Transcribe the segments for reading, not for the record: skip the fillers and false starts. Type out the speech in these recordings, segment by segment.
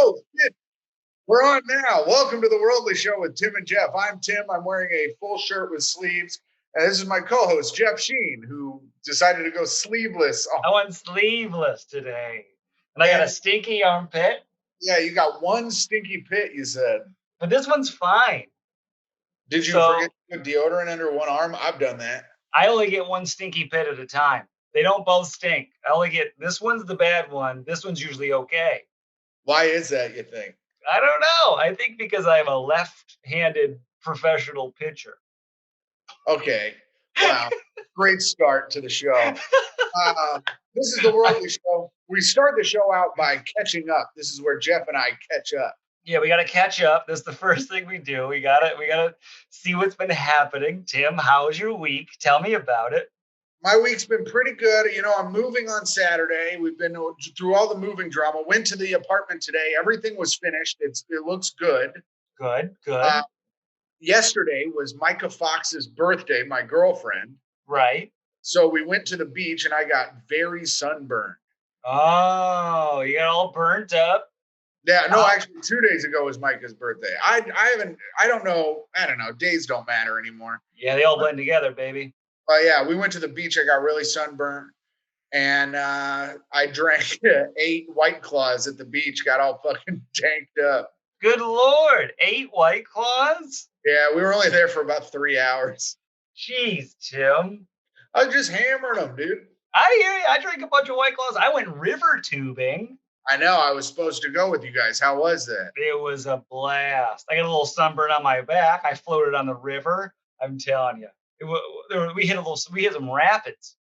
Oh, shit. We're on now. Welcome to the Worldly Show with Tim and Jeff. I'm Tim. I'm wearing a full shirt with sleeves. And this is my co-host, Jeff Sheen, who decided to go sleeveless. I went sleeveless today. And I got a stinky armpit. Yeah, you got one stinky pit, you said. But this one's fine. Did you forget to put deodorant under one arm? I've done that. I only get one stinky pit at a time. They don't both stink. I only get, this one's the bad one. This one's usually okay. Why is that, you think? I don't know. I think because I am a left-handed professional pitcher. Okay. Wow. Great start to the show. This is the Worldly Show. We start the show out by catching up. This is where Jeff and I catch up. Yeah, we got to catch up. That's the first thing we do. We gotta see what's been happening. Tim, how was your week? Tell me about it. My week's been pretty good. You know, I'm moving on Saturday. We've been through all the moving drama. Went to the apartment today. Everything was finished. It looks good. Good. Yesterday was Micah Fox's birthday, my girlfriend. Right. So we went to the beach and I got very sunburned. Oh, you got all burnt up? Yeah, no, actually 2 days ago was Micah's birthday. I don't know. Days don't matter anymore. Yeah, they all blend together, baby. Yeah, we went to the beach. I got really sunburned. And I drank 8 White Claws at the beach, got all fucking tanked up. Good Lord, 8 White Claws? Yeah, we were only there for about 3 hours. Jeez, Tim. I was just hammering them, dude. I hear you. I drank a bunch of White Claws. I went river tubing. I know. I was supposed to go with you guys. How was that? It was a blast. I got a little sunburn on my back. I floated on the river. I'm telling you. We hit some rapids.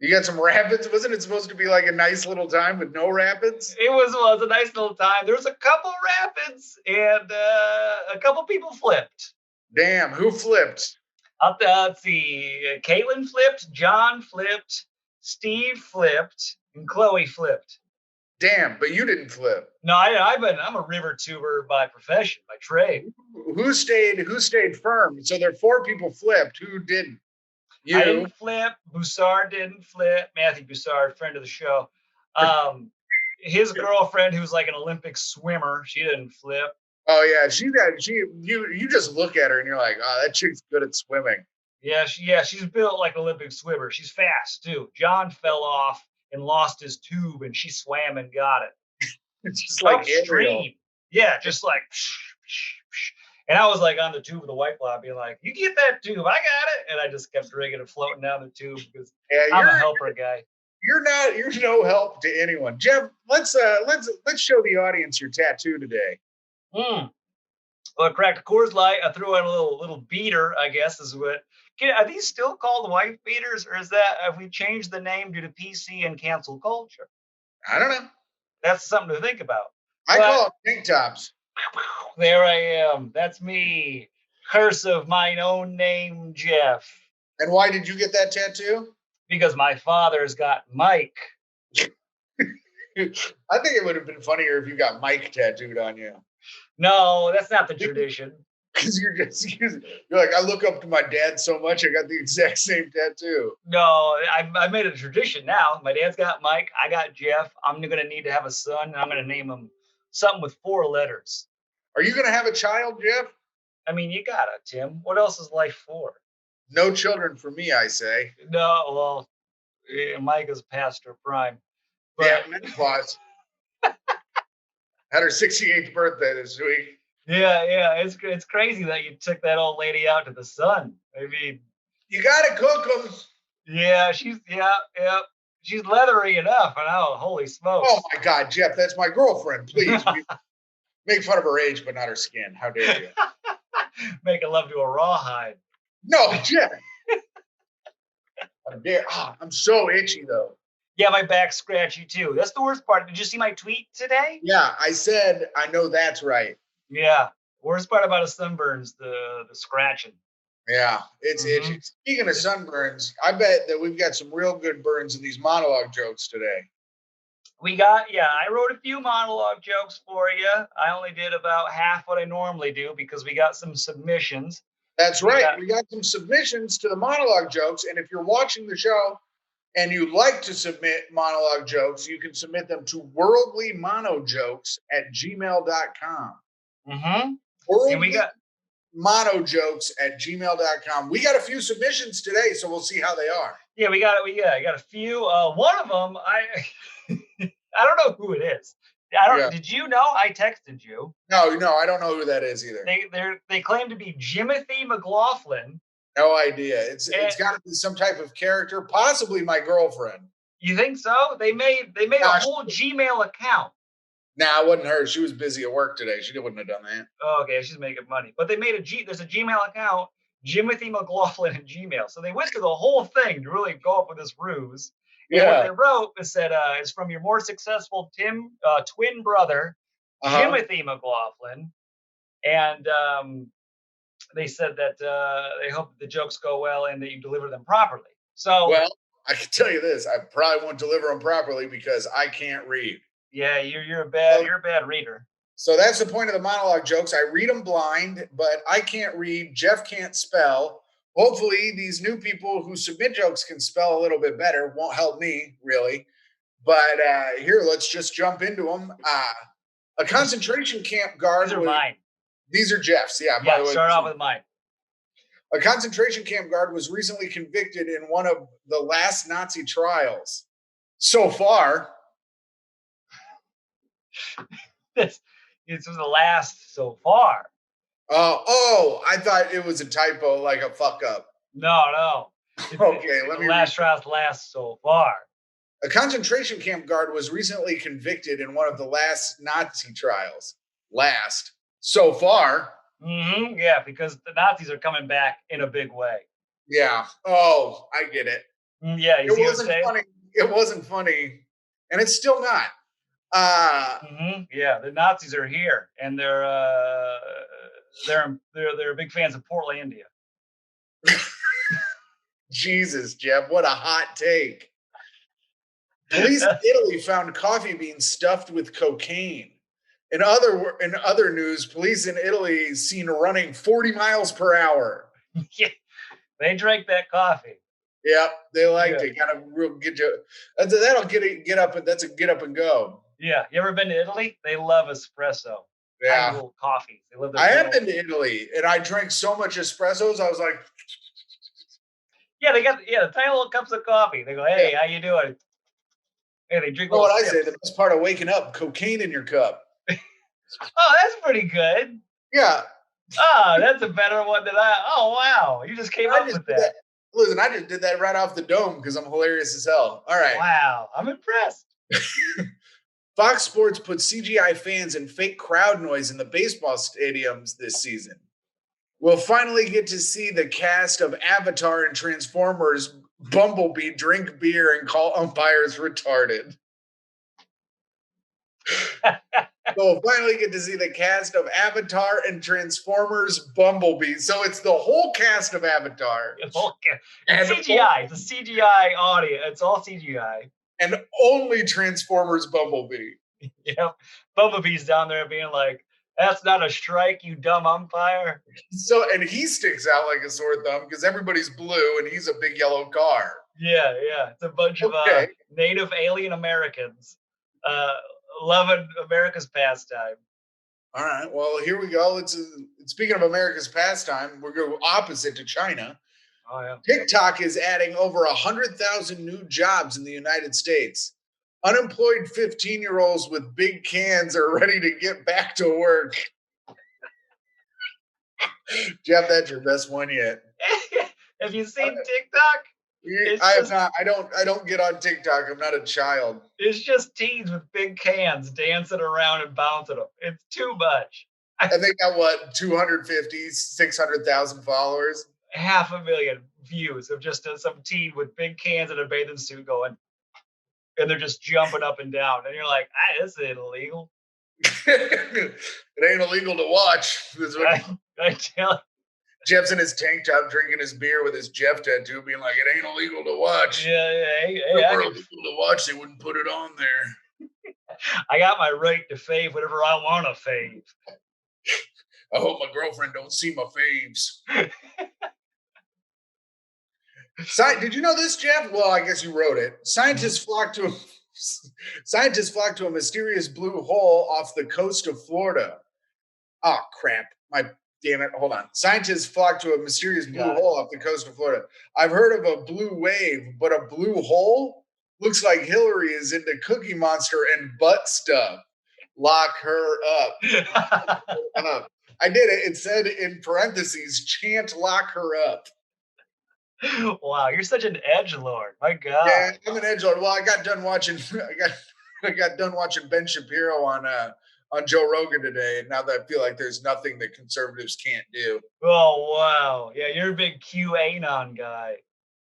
You got some rapids? Wasn't it supposed to be like a nice little time with no rapids? It was a nice little time. There was a couple rapids and a couple people flipped. Damn, who flipped? Let's see. Caitlin flipped, John flipped, Steve flipped, and Chloe flipped. Damn, but you didn't flip. No, I'm a river tuber by profession, by trade. Who stayed firm? So there are 4 people flipped. Who didn't? You. I didn't flip. Boussard didn't flip. Matthew Boussard, friend of the show. His girlfriend, who's like an Olympic swimmer, she didn't flip. Oh yeah, you just look at her and you're like, oh, that chick's good at swimming. Yeah, she's built like an Olympic swimmer. She's fast too. John fell off and lost his tube, and she swam and got it. It's just like upstream. Yeah, just like. And I was like on the tube of the White Claw, being like, "You get that tube, I got it." And I just kept drinking and floating down the tube because I'm a helper guy. You're no help to anyone, Jeff. Let's show the audience your tattoo today. Well, I cracked a Coors Light. I threw in a little beater, I guess is what. Are these still called wife beaters, or have we changed the name due to PC and cancel culture? I don't know. That's something to think about. I call them tank tops. There I am. That's me. Curse of mine own name, Jeff. And why did you get that tattoo? Because my father's got Mike. I think it would have been funnier if you got Mike tattooed on you. No, that's not the tradition. Because you're like, I look up to my dad so much, I got the exact same tattoo. No, I made it a tradition now. My dad's got Mike, I got Jeff. I'm going to need to have a son, and I'm going to name him something with 4 letters. Are you going to have a child, Jeff? I mean, you got it, Tim. What else is life for? No children for me, I say. No, well, Mike is past her prime. But... Yeah, menopause. Had her 68th birthday this week. Yeah, it's crazy that you took that old lady out to the sun. I mean, you gotta cook them. Yeah, she's leathery enough. I know. Holy smokes! Oh my God, Jeff, that's my girlfriend. Please make fun of her age, but not her skin. How dare you? Making love to a rawhide. No, Jeff. How dare? I'm so itchy though. Yeah, my back's scratchy too. That's the worst part. Did you see my tweet today? Yeah, I said I know that's right. Yeah. Worst part about a sunburn's the scratching. Yeah, it's itchy. Speaking of sunburns, I bet that we've got some real good burns in these monologue jokes today. I wrote a few monologue jokes for you. I only did about half what I normally do because we got some submissions. That's right. We got some submissions to the monologue jokes. And if you're watching the show, and you'd like to submit monologue jokes, you can submit them to worldlymonojokes@gmail.com. Mm-hmm. And we Worldly got monojokes@gmail.com. We got a few submissions today, so we'll see how they are. yeah, I got a few. One of them, I don't know who it is. I don't. Yeah. Did you know? I texted you. No, I don't know who that is either. They claim to be Jimothy McLaughlin. No idea. And It's got to be some type of character, possibly my girlfriend. you think so? They made a Gosh, whole Gmail account. nah, it wasn't her. She was busy at work today. She wouldn't have done that. Oh, okay, she's making money. But they made there's a Gmail account, Jimothy McLaughlin at Gmail. So they went through the whole thing to really go up with this ruse. And what Yeah. they wrote is said, is from your more successful twin brother, Uh-huh. Jimothy McLaughlin. And they said that they hope the jokes go well and that you deliver them properly. So, Well, I can tell you this: I probably won't deliver them properly because I can't read. yeah, So, you're a bad reader. so that's the point of the monologue jokes. I read them blind, but I can't read. Jeff can't spell. Hopefully, these new people who submit jokes can spell a little bit better. Won't help me really. But here, let's just jump into them. A concentration camp guard These are was. mine. These are Jeff's. Yeah. By Yeah, the way, start off with mine. a concentration camp guard was recently convicted in one of the last Nazi trials. So far, This was the last so far. I thought it was a typo, like a fuck up. No. Okay, let The me last trials last so far. A concentration camp guard was recently convicted in one of the last Nazi trials. Last. So far. Mm-hmm. Yeah, because the Nazis are coming back in a big way. Yeah. Oh, I get it. Yeah, you It see what I'm wasn't saying? funny. It wasn't funny. And it's still not. Mm-hmm. Yeah, the Nazis are here, and they're big fans of Portlandia. Jesus, Jeff, what a hot take. Police in Italy found coffee beans stuffed with cocaine. In other news, police in Italy seen running 40 miles per hour. Yeah, they drank that coffee. Yep, they liked Yeah. it. Got a real get you. That'll get up. That's a get up and go. Yeah, you ever been to Italy? They love espresso. Tiny Yeah, little coffees. They love their I have little. been to Italy, and I drank so much espressos. I was like, Yeah, they got the tiny little cups of coffee. They go, yeah. hey, how you doing? Hey, they drink You know little what I say? sips. The best part of waking up: cocaine in your cup. Oh, that's pretty good. Yeah, Oh, that's a better one than I. Oh, wow, you just came I up just with did that. that. Listen, I just did that right off the dome because I'm hilarious as hell. All right. Wow, I'm impressed. Fox Sports put CGI fans and fake crowd noise in the baseball stadiums this season. We'll finally get to see the cast of Avatar and Transformers Bumblebee drink beer and call umpires retarded. So we'll finally get to see the cast of Avatar and Transformers Bumblebee. So it's the whole cast of Avatar. Okay. And It's CGI. It's a CGI audio. It's all CGI. And only Transformers Bumblebee. Yep. Bumblebee's down there being like, that's not a strike, you dumb umpire. So, and he sticks out like a sore thumb because everybody's blue and he's a big yellow car. Yeah. It's a bunch of native alien Americans loving America's pastime. All right. Well, here we go. Speaking of America's pastime, we're going opposite to China. Oh, yeah. TikTok is adding over 100,000 new jobs in the United States. Unemployed 15-year-olds with big cans are ready to get back to work. Jeff, that's your best one yet. Have you seen TikTok? I have not. I don't get on TikTok. I'm not a child. It's just teens with big cans dancing around and bouncing them. It's too much. And they got what, 250, 600,000 followers? 500,000 views of just some teen with big cans in a bathing suit going, and they're just jumping up and down. And you're like, this ain't illegal. It ain't illegal to watch. I tell you. Jeff's in his tank top drinking his beer with his Jeff tattoo, being like, it ain't illegal to watch. Yeah. If it were illegal to watch, they wouldn't put it on there. I got my right to fave whatever I want to fave. I hope my girlfriend don't see my faves. Did you know this, Jeff? Well, I guess you wrote it. Mhm. Scientists flock to a mysterious blue hole off the coast of Florida. Oh crap! My damn it! Hold on. Scientists flock to a mysterious You blue got it. hole off the coast of Florida. I've heard of a blue wave, but a blue hole looks like Hillary is into Cookie Monster and butt stuff. Lock her up. I did it. It said in parentheses, chant lock her up. Wow, you're such an edge lord. My Yeah, God. I'm an edge lord. Well, I got done watching. I got done watching Ben Shapiro on Joe Rogan today, and now that I feel like there's nothing that conservatives can't do. Oh wow. Yeah, you're a big QAnon guy.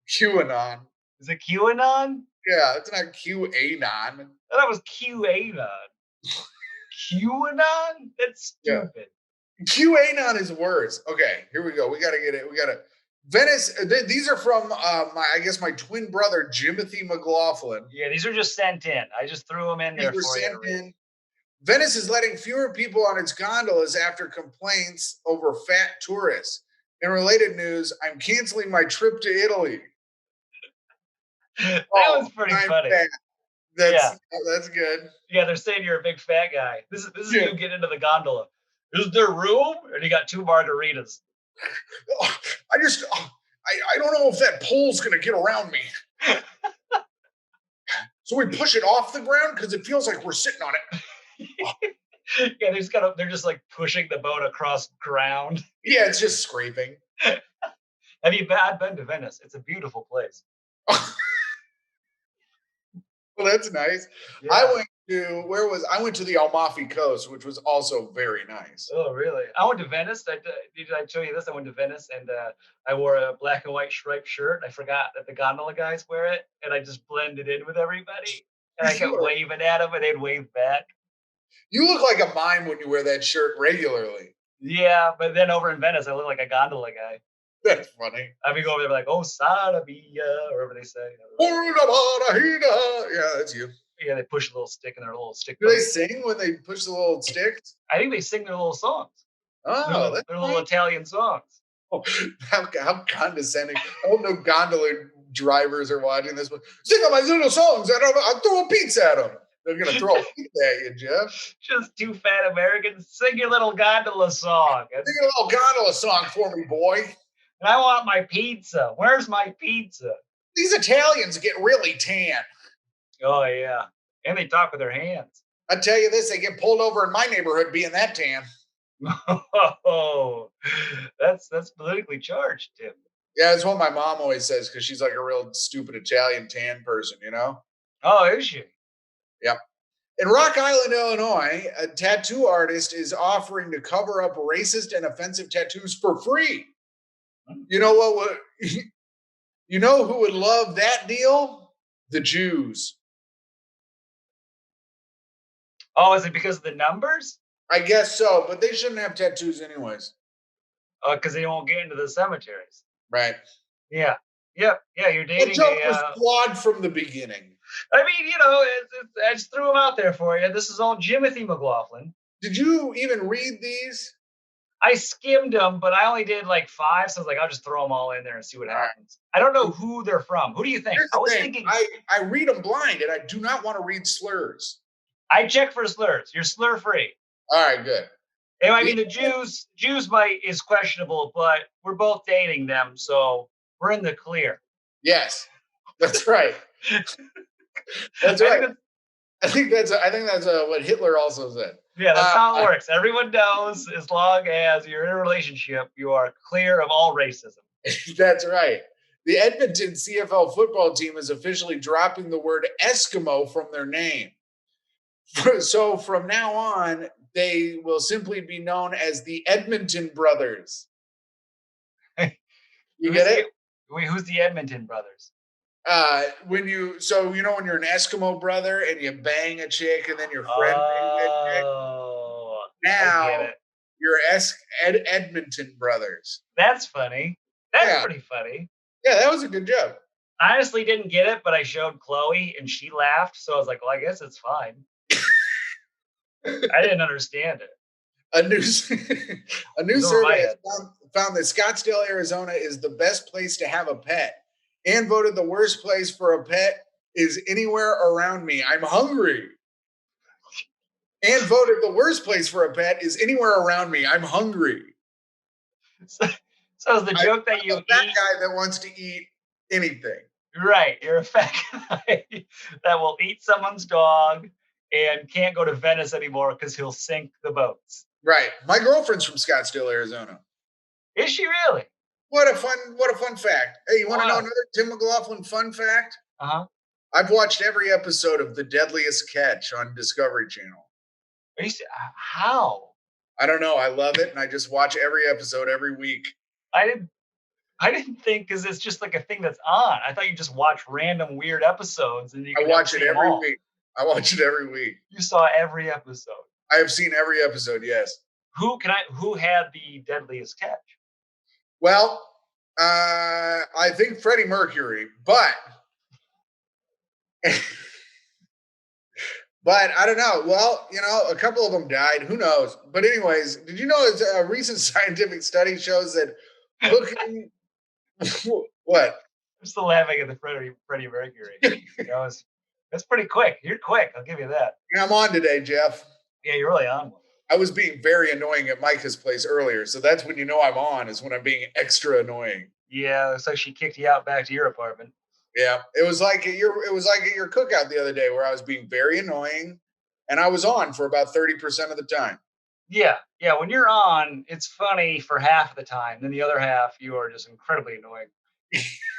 QAnon. Is it QAnon? Yeah, it's not QAnon. I thought it was QAnon. QAnon? That's Yeah, stupid. QAnon is worse. Okay, here we go. We got to get it. We got to Venice. These are from I guess my twin brother Jimothy McLaughlin. Yeah, these are just sent in. I just threw them in These there were for you to sent read. in. Venice is letting fewer people on its gondolas after complaints over fat tourists. In related news, I'm canceling my trip to Italy. That Oh, was pretty I'm funny. fat. Yeah. That's good. Yeah, they're saying you're a big fat guy. This is Yeah. you get into the gondola. Is there room? And you got two margaritas. Oh, I don't know if that pole's gonna get around me. So we push it off the ground because it feels like we're sitting on it. Yeah, they're just like pushing the boat across ground. Yeah, it's just scraping. Have you been? I've been to Venice. It's a beautiful place. Well, that's nice. Yeah. I went to the Amalfi Coast, which was also very nice. Oh, really? I went to Venice. Did I show you this? I went to Venice and I wore a black and white striped shirt. I forgot that the gondola guys wear it, and I just blended in with everybody. And I You kept waving at them, and they'd wave back. you look like a mime when you wear that shirt regularly. Yeah, but then over in Venice, I look like a gondola guy. That's funny. I mean, go over there like, "Oh, Sarabia," or whatever they say. Yeah, that's you. Yeah, they push a little stick in their little stick Do they boat. sing when they push the little sticks? I think they sing their little songs. Oh, that's Their little nice. Italian songs. Oh, how condescending. I hope no gondola drivers are watching this. But sing on my little songs. I'll throw a pizza at them. They're going to throw a pizza at you, Jeff. Just two fat Americans. Sing your little gondola song. Sing a little gondola song for me, boy. And I want my pizza. Where's my pizza? These Italians get really tan. Oh yeah. And they talk with their hands. I tell you this, they get pulled over in my neighborhood being that tan. Oh, that's politically charged, Tim. Yeah, that's what my mom always says because she's like a real stupid Italian tan person, you know? Oh, is she? Yep. In Rock Island, Illinois, a tattoo artist is offering to cover up racist and offensive tattoos for free. Hmm. You know what? You know who would love that deal? The Jews. Oh, is it because of the numbers? I guess so, but they shouldn't have tattoos anyways. Because they won't get into the cemeteries. Right. Yeah. Yep. Yeah, you're The dating joke a. was flawed from the beginning. I mean, I just threw them out there for you. This is all Jimothy McLaughlin. Did you even read these? I skimmed them, but I only did like 5, so I was like, I'll just throw them all in there and see what All right. happens. I don't know who they're from. Who do you think? Here's I the was thing. thinking. I read them blind, and I do not want to read slurs. I check for slurs. You're slur free. All right, good. And I mean, the Jews might is questionable, but we're both dating them, so we're in the clear. Yes, that's right. That's right. I think that's what Hitler also said. Yeah, that's how it works. Everyone knows as long as you're in a relationship, you are clear of all racism. That's right. The Edmonton CFL football team is officially dropping the word Eskimo from their name. So from now on, they will simply be known as the Edmonton Brothers. You get it? Wait, who's the Edmonton brothers? When you're an Eskimo brother and you bang a chick and then your friend bangs that chick. Oh, Now you're Edmonton Brothers. That's funny. That's pretty funny. Yeah, that was a good joke. I honestly didn't get it, but I showed Chloe and she laughed, so I was like, well, I guess it's fine. I didn't understand it. A new survey has found that Scottsdale, Arizona is the best place to have a pet. And voted the worst place for a pet is anywhere around me. I'm hungry. And voted the worst place for a pet is anywhere around me. I'm hungry. So, so is the joke that I'm you a fat eat? guy that wants to eat anything. Right, you're a fat guy that will eat someone's dog and can't go to Venice anymore because he'll sink the boats. Right. My girlfriend's from Scottsdale, Arizona. Is she really? What a fun fact. Hey, you want to know Wow. another Tim McLaughlin fun fact? Uh-huh. I've watched every episode of The Deadliest Catch on Discovery Channel. How? I don't know. I love it, and I just watch every episode every week. I didn't I didn't think because it's just like a thing that's on. I thought you just watch random weird episodes and you I could never watch it see them every all. week. I watch it every week. You saw every episode. I have seen every episode, yes. Who had the deadliest catch? Well, I think Freddie Mercury, but but I don't know. Well, a couple of them died. Who knows? But anyways, did you know a recent scientific study shows that hooking what? I'm still laughing at the Freddie Mercury. That's pretty quick. You're quick. I'll give you that. I'm on today, Jeff. Yeah, you're really on one. I was being very annoying at Micah's place earlier, so that's when you know I'm on, is when I'm being extra annoying. Yeah, so she kicked you out back to your apartment. Yeah, it was like at your cookout the other day where I was being very annoying, and I was on for about 30% of the time. Yeah, yeah. When you're on, it's funny for half of the time. Then the other half, you are just incredibly annoying.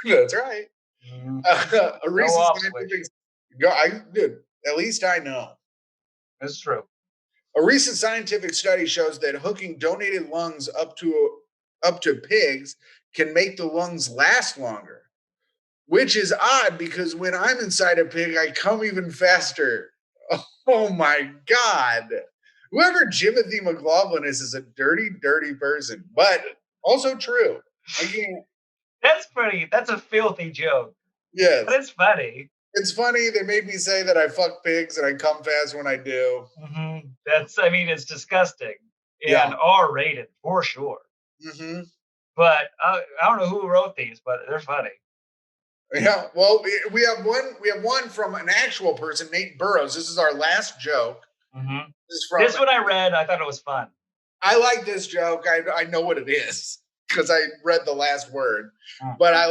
That's right. Mm, A no recent off scientific switch. dude, at least I know. That's true. A recent scientific study shows that hooking donated lungs up to pigs can make the lungs last longer, which is odd because when I'm inside a pig, I come even faster. Oh my God. Whoever Jimothy McLaughlin is a dirty, dirty person, but also true. I can't. That's pretty. That's a filthy joke, but Yes. it's funny. It's funny. They made me say that I fuck pigs and I come fast when I do. I mean, it's disgusting and Yeah. R-rated for sure. Hmm. But I don't know who wrote these, but they're funny. Yeah. Well, we have one. We have one from an actual person, Nate Burrows. This is our last joke. Mm-hmm. This is from. This one I read. I thought it was fun. I like this joke. I know what it is because I read the last word. Mm. But I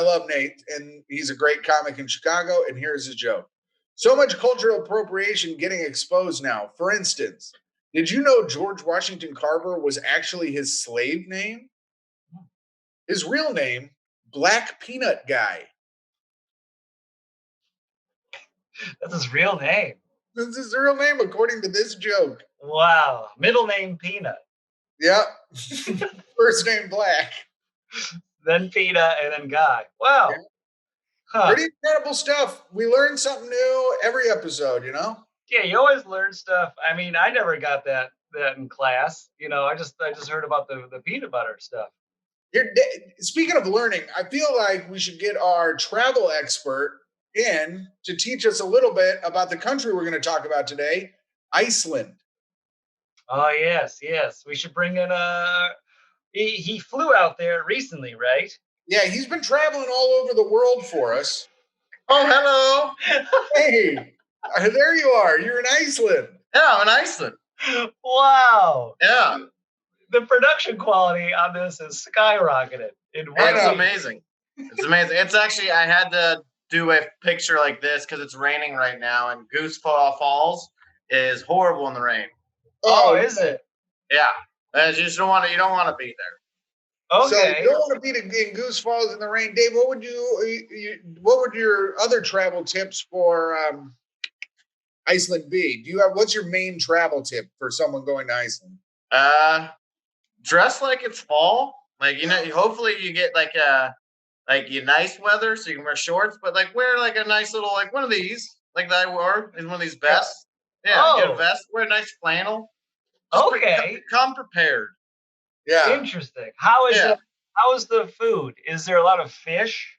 love Nate, and he's a great comic in Chicago. And here's his joke: so much cultural appropriation getting exposed now. For instance, did you know George Washington Carver was actually his slave name? His real name, Black Peanut Guy. That's his real name. That's his real name, according to this joke. Wow. Middle name Peanut. Yep. First name Black. Then Peanut and then Guy. Wow. Yeah. Huh. Pretty incredible stuff. We learn something new every episode, Yeah, you always learn stuff. I mean, I never got that in class. I just heard about the peanut butter stuff. Speaking of learning, I feel like we should get our travel expert in to teach us a little bit about the country we're going to talk about today, Iceland. Oh yes, yes. We should bring in he flew out there recently, right? Yeah, he's been traveling all over the world for us. Oh, hello. Hey, there you are. You're in Iceland. Yeah, I'm in Iceland. Wow. Yeah. The production quality on this is skyrocketed. It's amazing. It's amazing. It's actually, I had to do a picture like this because it's raining right now, and Goose Falls is horrible in the rain. Oh, is it? Yeah. You just don't want to. You don't want to be there. Okay. So you don't want to be in Goose Falls in the rain, Dave. What would what would your other travel tips for Iceland be? What's your main travel tip for someone going to Iceland? Dress like it's fall. Like, hopefully you get like nice weather so you can wear shorts, but like wear like a nice little, like one of these, like that I wore is one of these vests. Yeah, get a vest, wear a nice flannel. Okay. Come prepared. Yeah. Interesting. How is the food? Is there a lot of fish?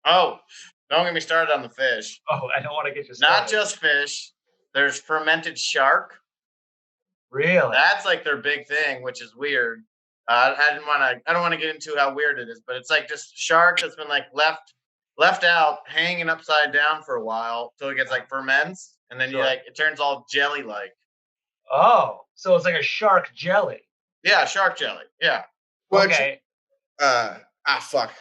Oh, don't get me started on the fish. Oh, I don't want to get you started. Not just fish. There's fermented shark. Really? That's like their big thing, which is weird. I don't want to get into how weird it is, but it's like just shark that's been like left left out, hanging upside down for a while till it gets like ferments, and then you Sure. like it turns all jelly-like. Oh, so it's like a shark jelly. Yeah, shark jelly. Yeah. Which, Okay. fuck.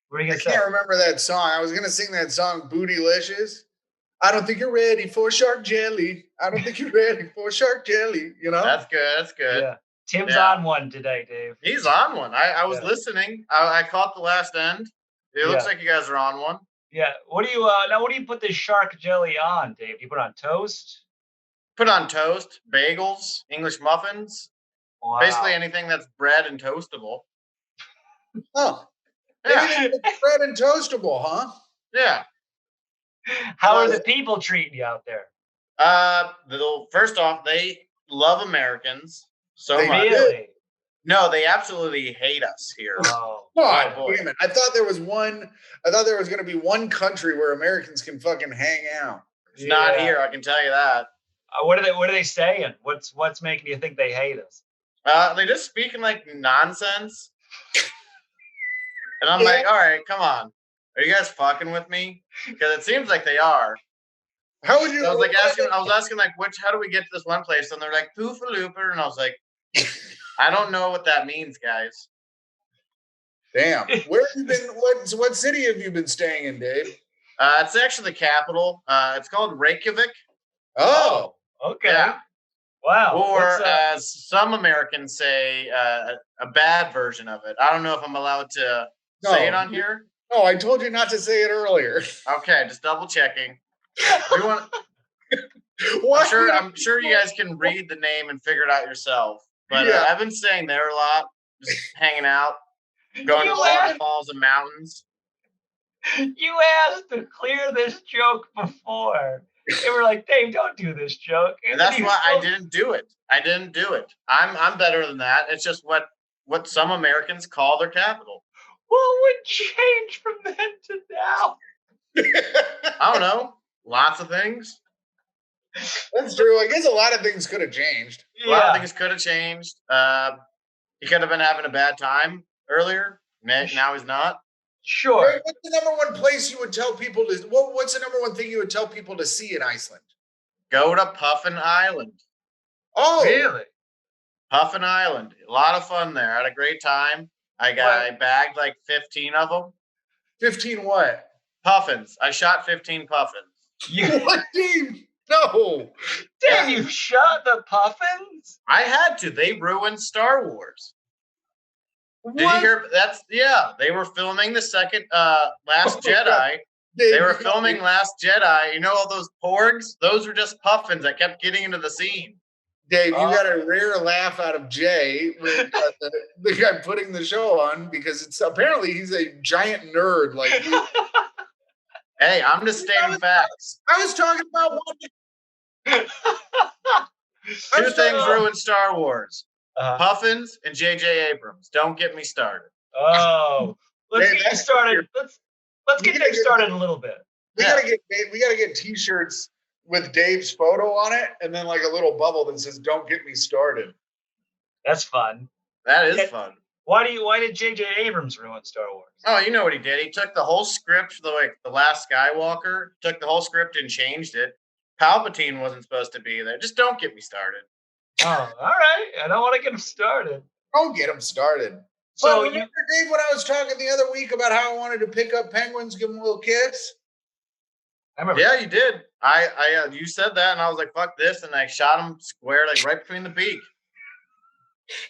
What are you I gonna say? can't remember that song. I was gonna sing that song, Bootylicious. I don't think you're ready for shark jelly. I don't think you're ready for shark jelly. You know? That's good. That's good. Yeah. Tim's Yeah. on one today, Dave. He's on one. I was Yeah. listening. I caught the last end. It looks Yeah. like you guys are on one. Yeah. What do you now? What do you put this shark jelly on, Dave? Do you put it on toast? Put on toast, bagels, English muffins, Wow. basically anything that's bread and toastable. Oh, Yeah. anything that's bread and toastable, huh? Yeah. How are the people treating you out there? First off, they love Americans so They much. Really? No, they absolutely hate us here. Oh. God boy. damn it! I thought there was one. I thought there was going to be one country where Americans can fucking hang out. It's not Yeah. here, I can tell you that. What are they saying? What's making you think they hate us? They're just speaking like nonsense. And I'm like, all right, come on. Are you guys fucking with me? Because it seems like they are. How would you? I was asking like, how do we get to this one place? And they're like, Poofa Looper. And I was like, I don't know what that means, guys. Damn. Where have you been? What city have you been staying in, Dave? It's actually the capital. It's called Reykjavik. Oh, Okay. Yeah. Wow. Or as some Americans say, a bad version of it. I don't know if I'm allowed to say it on here. No, I told you not to say it earlier. Okay, just double checking. I'm sure you guys can read the name and figure it out yourself. But Yeah. I've been staying there a lot, just hanging out, going to waterfalls and mountains. You asked to clear this joke before. They were like, Dave, don't do this joke. And that's why I didn't do it. I'm better than that. It's just what some Americans call their capital. What would change from then to now? I don't know. Lots of things. That's true. I guess a lot of things could have changed. A lot of things could have changed. He could have been having a bad time earlier. Now he's not. Sure. What's the number one place you would tell people to? What's the number one thing you would tell people to see in Iceland? Go to Puffin Island. Oh, Really? Puffin Island. A lot of fun there. I had a great time. I bagged like 15 of them. 15 what? Puffins. I shot 15 puffins. What, Dave? No. Damn, you shot the puffins? I had to. They ruined Star Wars. What? Did you hear? They were filming the second Last Jedi. Dave, They were filming Last Jedi. You know all those porgs? Those were just puffins that kept getting into the scene. Dave, you got a rare laugh out of Jay, the guy putting the show on, because apparently he's a giant nerd like you. Hey, I'm just stating facts. I was talking about Two things ruined Star Wars. Uh-huh. Puffins and J.J. Abrams. Don't get me started. Oh, let's Dave, get you started. Let's get Dave started a little bit. We gotta get T-shirts with Dave's photo on it, and then like a little bubble that says "Don't get me started." That's fun. That is fun. Why did J.J. Abrams ruin Star Wars? Oh, you know what he did? He took the whole script for the Last Skywalker, took the whole script and changed it. Palpatine wasn't supposed to be there. Just don't get me started. Oh, all right. I don't want to get him started. Don't get him started. So But remember, Dave, when I was talking the other week about how I wanted to pick up penguins, give them a little kiss? I remember. Yeah, you did. You said that, and I was like, "Fuck this!" And I shot him square, like right between the beak.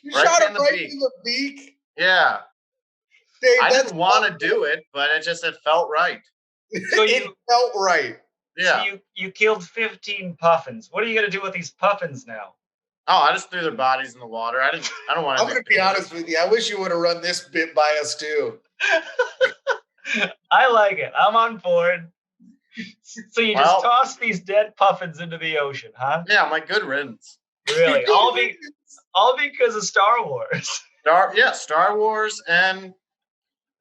You Right shot in him the right beak. in the beak. Yeah, Dave, I that's didn't want to do it, but it felt right. So it felt right. Yeah. So you killed 15 puffins. What are you gonna do with these puffins now? Oh, I just threw their bodies in the water. I don't want to. I'm going to be honest with you. I wish you would have run this bit by us too. I like it. I'm on board. So you just toss these dead puffins into the ocean, huh? Yeah, I'm like, good riddance. Really? all because of Star Wars. Star Wars, and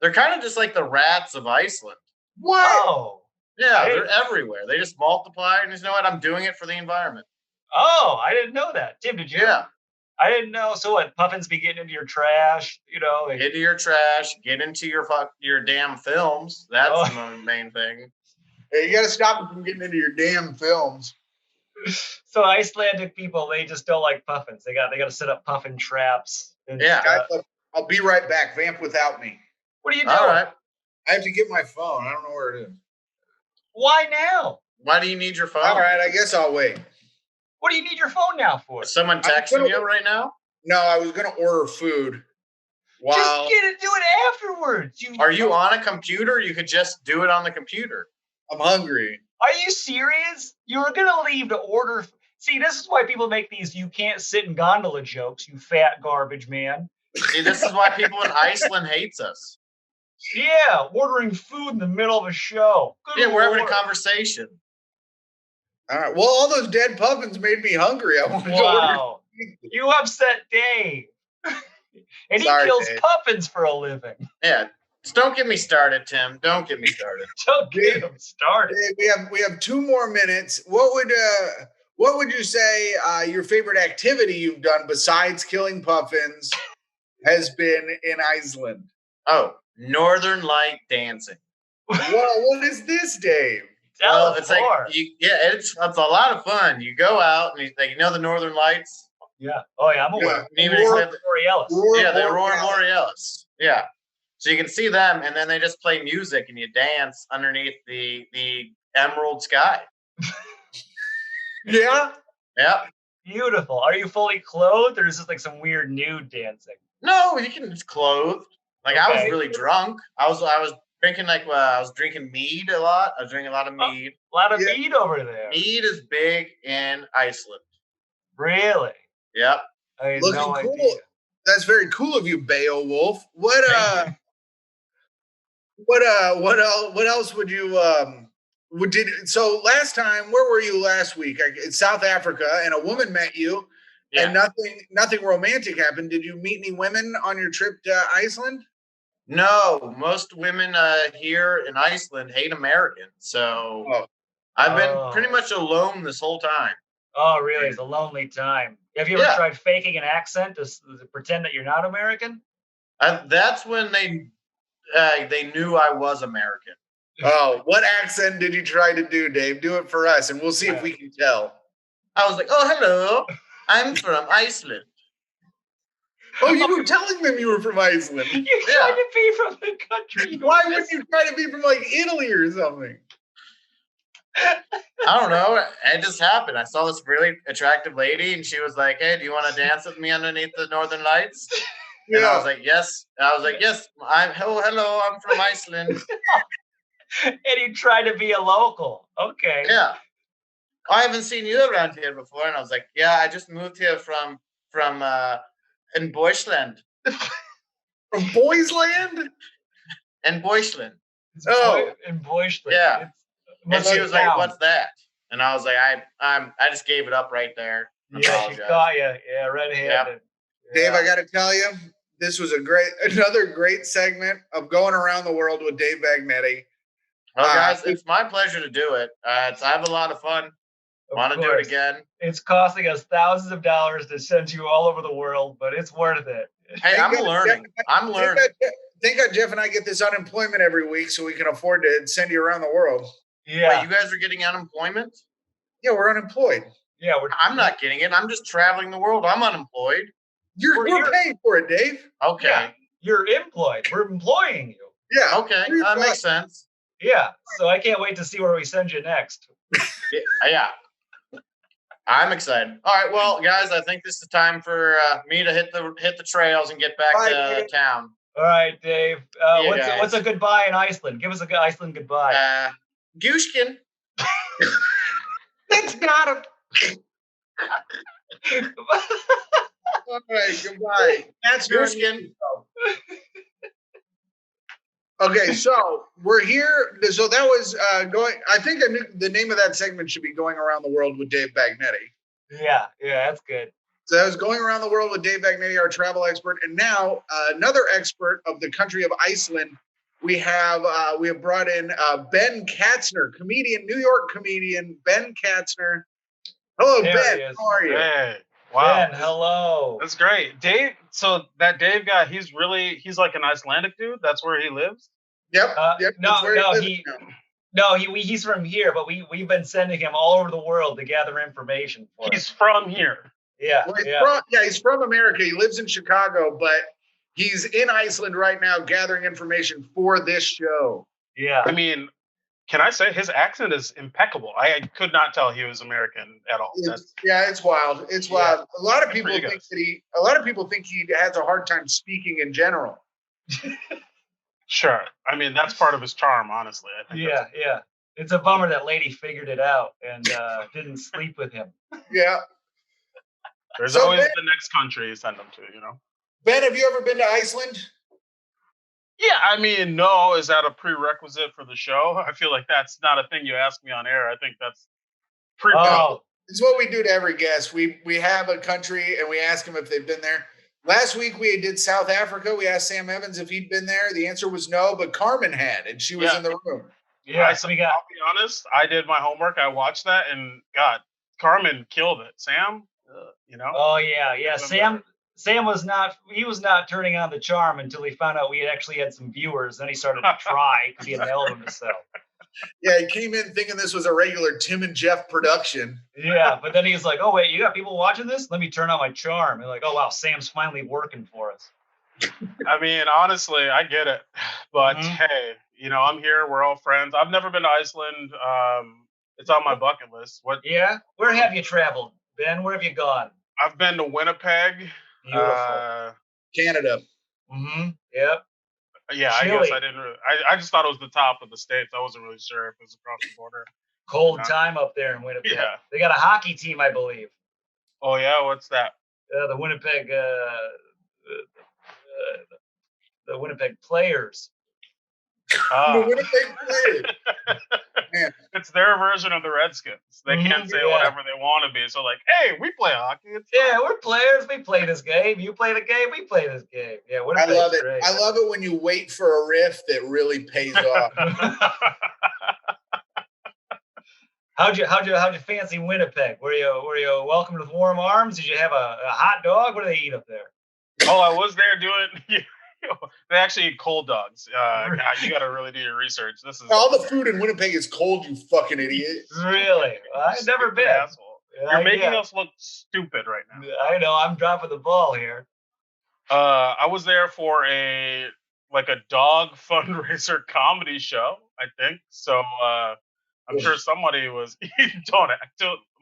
they're kind of just like the rats of Iceland. What? Oh. Yeah, Hey. they're everywhere. They just multiply, and you know what? I'm doing it for the environment. Oh, I didn't know that. Tim, did you? Yeah. I didn't know. So what? Puffins be getting into your trash, like, Get into your trash. Get into your damn films. That's the main thing. Hey, you got to stop them from getting into your damn films. So Icelandic people, they just don't like puffins. They got to set up puffin traps. Guys, I'll be right back. Vamp without me. What are you doing? All right. I have to get my phone. I don't know where it is. Why now? Why do you need your phone? All right, I guess I'll wait. What do you need your phone now for? Is someone texting you right now? No, I was going to order food. Wow. Just do it afterwards. Are you on a computer? You could just do it on the computer. I'm hungry. Are you serious? You were going to leave to order. See, this is why people make these you can't sit in gondola jokes, you fat garbage man. See, this is why people in Iceland hates us. Yeah, ordering food in the middle of a show. Good we're having a conversation. All right. Well, all those dead puffins made me hungry. I wanted to order. You upset Dave. And Sorry, he kills Dave. puffins for a living. Yeah. Just don't get me started, Tim. Don't get me started. Don't get him started. Dave, we have 2 more minutes. What would you say your favorite activity you've done besides killing puffins has been in Iceland? Oh, Northern Light dancing. Well, what is this, Dave? Well, it's like it's a lot of fun. You go out and the Northern Lights. Yeah. Oh yeah, I'm aware. Yeah. The Aurora Borealis. Yeah. So you can see them, and then they just play music, and you dance underneath the emerald sky. Yeah. Yeah. Beautiful. Are you fully clothed, or is this like some weird nude dancing? No, you can just clothed. Like I was really drunk. I was drinking I was drinking mead a lot. I was drinking a lot of mead. A lot of mead over there. Mead is big in Iceland. Really? Yep. I had Looking no cool. idea. That's very cool of you, Beowulf. What else would you so last time, where were you last week? In South Africa, and a woman met you, and nothing romantic happened. Did you meet any women on your trip to Iceland? No, most women here in Iceland hate Americans, so I've been pretty much alone this whole time. Oh, really? It's a lonely time. Have you ever tried faking an accent to pretend that you're not American? That's when they knew I was American. Oh, what accent did you try to do, Dave? Do it for us, and we'll see if we can tell. I was like, "Oh, hello, I'm from Iceland." Oh, you were telling them you were from Iceland. You tried to be from the country. Why wouldn't you try to be from like Italy or something? I don't know. It just happened. I saw this really attractive lady, and she was like, "Hey, do you want to dance with me underneath the Northern Lights?" And I was like, "Yes." And I was like, "Yes, hello, I'm from Iceland." And you tried to be a local. Okay. Yeah. I haven't seen you around here before, and I was like, "Yeah, I just moved here from in Boysland." From Boysland? In Boysland. In Boysland. Yeah. And she was like, "What's that?" And I was like, I just gave it up right there. Yeah, she caught you. Yeah, red-handed. Yep. Yeah. Dave, I got to tell you, this was another great segment of going around the world with Dave Vagnetti. Well, guys, it's my pleasure to do it. I have a lot of fun. Want to do it again? It's costing us thousands of dollars to send you all over the world, but it's worth it. Hey, I'm learning. Thank God Jeff and I get this unemployment every week so we can afford to send you around the world. Yeah. Wait, you guys are getting unemployment? Yeah, we're unemployed. Yeah, I'm not getting it. I'm just traveling the world. I'm unemployed. We're paying for it, Dave. Okay. Yeah, you're employed. We're employing you. Yeah. Okay, that makes sense. Yeah, so I can't wait to see where we send you next. Yeah. I'm excited. All right, well, guys, I think this is time for me to hit the trails and get back to town. All right, Dave. What's a goodbye in Iceland? Give us a good Iceland goodbye. Gushkin. That's got him. All right, goodbye. That's Gushkin. Okay, so we're here. So that was going. I think the name of that segment should be "Going Around the World with Dave Vagnetti." Yeah, that's good. So that was "Going Around the World with Dave Vagnetti," our travel expert, and now another expert of the country of Iceland. We have brought in Ben Katzner, New York comedian Ben Katzner. Hello, Ben. How are you? Hey, Wow. Ben, hello. That's great. Dave, so that Dave guy, he's like an Icelandic dude. That's where he lives. Yep. Yep. That's where He's from here, but we've been sending him all over the world to gather information for He's us. from here. Yeah. Well, he's from America. He lives in Chicago, but he's in Iceland right now gathering information for this show. Yeah. I mean, can I say his accent is impeccable? I could not tell he was American at all. It's wild. It's wild. Yeah. A lot of people think he has a hard time speaking in general. Sure. I mean, that's part of his charm, honestly. I think Yeah. It's a bummer that lady figured it out and didn't sleep with him. Yeah. There's always the next country you send them to, you know. Ben, have you ever been to Iceland? Yeah, I mean, no. Is that a prerequisite for the show? I feel like that's not a thing you ask me on air. I think that's It's what we do to every guest. We have a country and we ask them if they've been there. Last week we did South Africa. We asked Sam Evans if he'd been there. The answer was no, but Carmen had, and she was in the room. Yeah, I'll be honest. I did my homework. I watched that, and God, Carmen killed it. Sam, you know. Oh yeah. Sam was not turning on the charm until he found out we actually had some viewers. Then he started to try because he had nailed himself. Yeah, he came in thinking this was a regular Tim and Jeff production. Yeah, but then he's like, "Oh wait, you got people watching this? Let me turn on my charm." And like, "Oh wow, Sam's finally working for us." I mean, honestly, I get it, but hey, you know, I'm here. We're all friends. I've never been to Iceland. It's on my bucket list. Yeah, where have you traveled, Ben? Where have you gone? I've been to Winnipeg. Beautiful. Canada. Yep. Yeah, Chile. I guess I didn't really. I just thought it was the top of the states. I wasn't really sure if it was across the border. Cold time up there in Winnipeg. Yeah. They got a hockey team, I believe. Oh yeah, what's that? The Winnipeg. The Winnipeg Players. The Winnipeg Players. Man. It's their version of the Redskins. They can't say whatever they want to be. So like, hey, we play hockey. We're players. We play this game. You play the game. We play this game. Yeah, I love it. Great. I love it when you wait for a riff that really pays off. How'd you fancy Winnipeg? Were you welcomed with warm arms? Did you have a hot dog? What do they eat up there? Oh, I was there doing. They actually eat cold dogs. God, you got to really do your research. This is all the food in Winnipeg is cold. You fucking idiot. Really? I've never been. Asshole. You're making us look stupid right now. I know. I'm dropping the ball here. I was there for a dog fundraiser comedy show, I think. So I'm sure somebody was. Don't.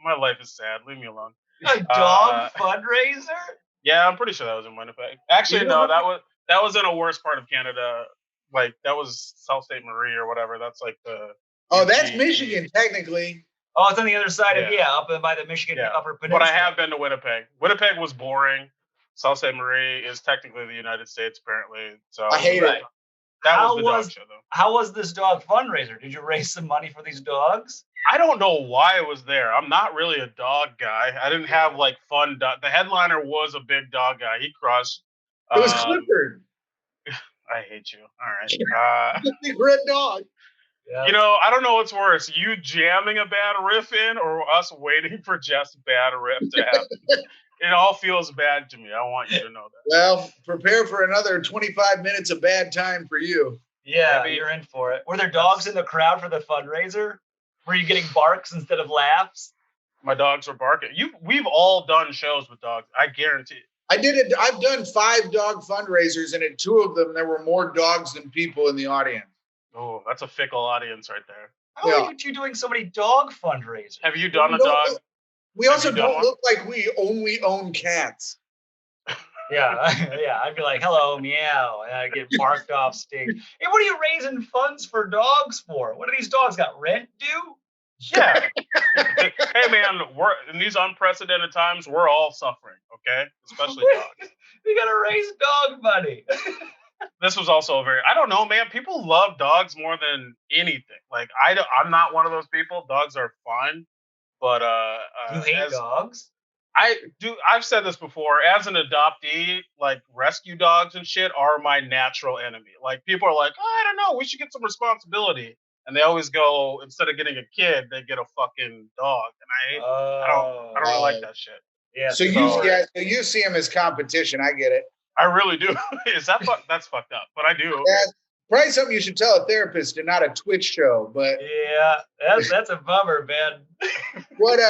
My life is sad. Leave me alone. A dog fundraiser? Yeah, I'm pretty sure that was in Winnipeg. Actually, no, that was in a worse part of Canada. Like that was Sault Ste. Marie or whatever. That's like the. Oh, that's Michigan, technically. Oh, it's on the other side of up by the Michigan Upper Peninsula. But I have been to Winnipeg. Winnipeg was boring. Sault Ste. Marie is technically the United States, apparently. So I hate it. That was the dog show, though. How was this dog fundraiser? Did you raise some money for these dogs? I don't know why it was there. I'm not really a dog guy. I didn't have fun dog. The headliner was a big dog guy. He crushed. It was Clifford. I hate you. All right. Big red dog. Yeah. You know, I don't know what's worse, you jamming a bad riff in or us waiting for Jeff's bad riff to happen. It all feels bad to me. I want you to know that. Well, prepare for another 25 minutes of bad time for you. Yeah, maybe you're in for it. Were there dogs in the crowd for the fundraiser? Were you getting barks instead of laughs? My dogs were barking. We've all done shows with dogs. I guarantee it. I did it. I've done 5 dog fundraisers, and at 2 of them, there were more dogs than people in the audience. Oh, that's a fickle audience right there. How are you doing so many dog fundraisers? Have you done a dog? We also don't look like we only own cats. Yeah. I'd be like, hello, meow. And I'd get barked off stage. Hey, what are you raising funds for dogs for? What do these dogs got? Rent due? Yeah. Hey, man, in these unprecedented times, we're all suffering, okay? Especially dogs. We got to raise dog money. This was also I don't know, man. People love dogs more than anything. Like, I'm not one of those people. Dogs are fun. But you hate dogs? I do. I've said this before. As an adoptee, like rescue dogs and shit are my natural enemy. Like people are like, I don't know, we should get some responsibility, and they always go instead of getting a kid, they get a fucking dog, and I don't really like that shit. Yeah. So you see him as competition. I get it. I really do. Is that that's fucked up? But I do. That's probably something you should tell a therapist and not a Twitch show. But yeah, that's a bummer, Ben. what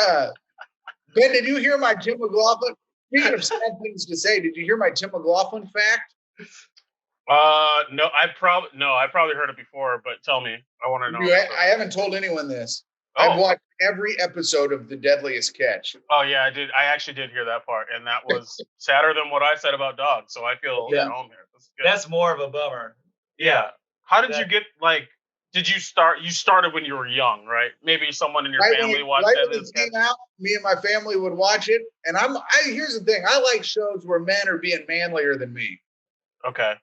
Ben, did you hear my Tim McLaughlin? Speaking of sad things to say, did you hear my Tim McLaughlin fact? No, I probably heard it before, but tell me. I want to know. I haven't told anyone this. Oh. I've watched every episode of The Deadliest Catch. Oh yeah, I did. I actually did hear that part, and that was sadder than what I said about dogs. So I feel at home here. That's more of a bummer. Yeah. How did you get Did you start? You started when you were young, right? Maybe someone in your family watched when it came out, me and my family would watch it. And here's the thing: I like shows where men are being manlier than me. Okay.